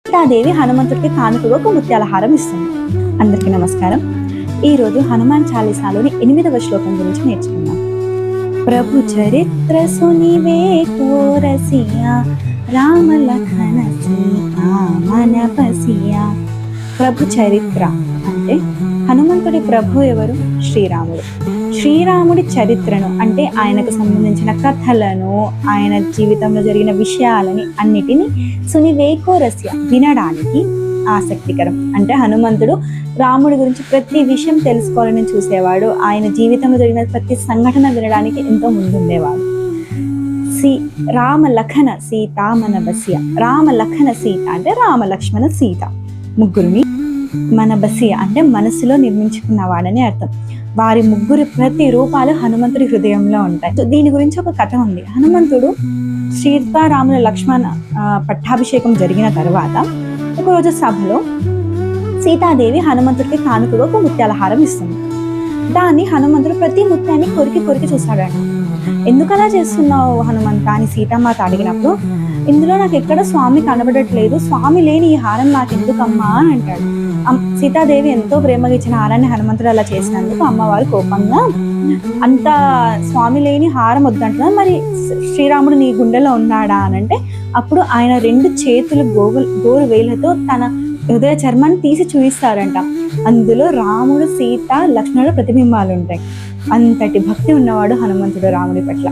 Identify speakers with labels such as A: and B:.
A: సీతాదేవి హనుమంతుడికి కానుకగా ఒక ముత్యాల హారం ఇస్తుంది. అందరికీ నమస్కారం. ఈరోజు హనుమాన్ చాలీసాలోని 8వ శ్లోకం గురించి నేర్చుకుందాం. ప్రభు చరిత్ర సునివే కోరసియా రామ లఖన సీతా మన బసియా. ప్రభు చరిత్ర అంటే హనుమంతుడి ప్రభు ఎవరు? శ్రీరాముడు. శ్రీరాముడి చరిత్రను అంటే ఆయనకు సంబంధించిన కథలను, ఆయన జీవితంలో జరిగిన విషయాలని అన్నిటినీ సునివేకోరస్య వినడానికి ఆసక్తికరం. అంటే హనుమంతుడు రాముడి గురించి ప్రతి విషయం తెలుసుకోవాలని చూసేవాడు. ఆయన జీవితంలో జరిగిన ప్రతి సంఘటన వినడానికి ఎంతో ముందుండేవాడు. రామ లఖన సీత మన బసియ. రామ లఖన సీత అంటే రామ లక్ష్మణ సీత ముగ్గురిని మన బసియ అంటే మనసులో నిర్మించుకున్నవాడని అర్థం. వారి ముగ్గురు ప్రతి రూపాలు హనుమంతుడి హృదయంలో ఉంటాయి. దీని గురించి ఒక కథ ఉంది. హనుమంతుడు సీతారాముల లక్ష్మణ పట్టాభిషేకం జరిగిన తర్వాత ఒకరోజు సభలో సీతాదేవి హనుమంతుడికి కానుకగా ఒక ముత్యాల హారం ఇస్తుంది. దాన్ని హనుమంతుడు ప్రతి ముత్యాన్ని కొరికి కొరికి చూస్తాడట. ఎందుకలా చేస్తున్నావు హనుమంత అని సీతమ్మాత అడిగినప్పుడు, ఇందులో నాకు ఎక్కడ స్వామి కనబడట్లేదు, స్వామి లేని ఈ హారం నాకు ఎందుకమ్మా అని అంటాడు. సీతాదేవి ఎంతో ప్రేమగా ఇచ్చిన హారాన్ని హనుమంతుడు అలా చేసినందుకు అమ్మవారు కోపంగా, అంత స్వామి లేని హారం వద్దంటున్నా, మరి శ్రీరాముడు నీ గుండెలో ఉన్నాడా అని అంటే, అప్పుడు ఆయన 2 చేతులు గోరు వేలతో తన హృదయ చర్మాన్ని తీసి చూపిస్తారంట. అందులో రాముడు, సీత, లక్ష్మణుడు ప్రతిబింబాలు ఉంటాయి. అంతటి భక్తి ఉన్నవాడు హనుమంతుడు రాముడి పట్ల.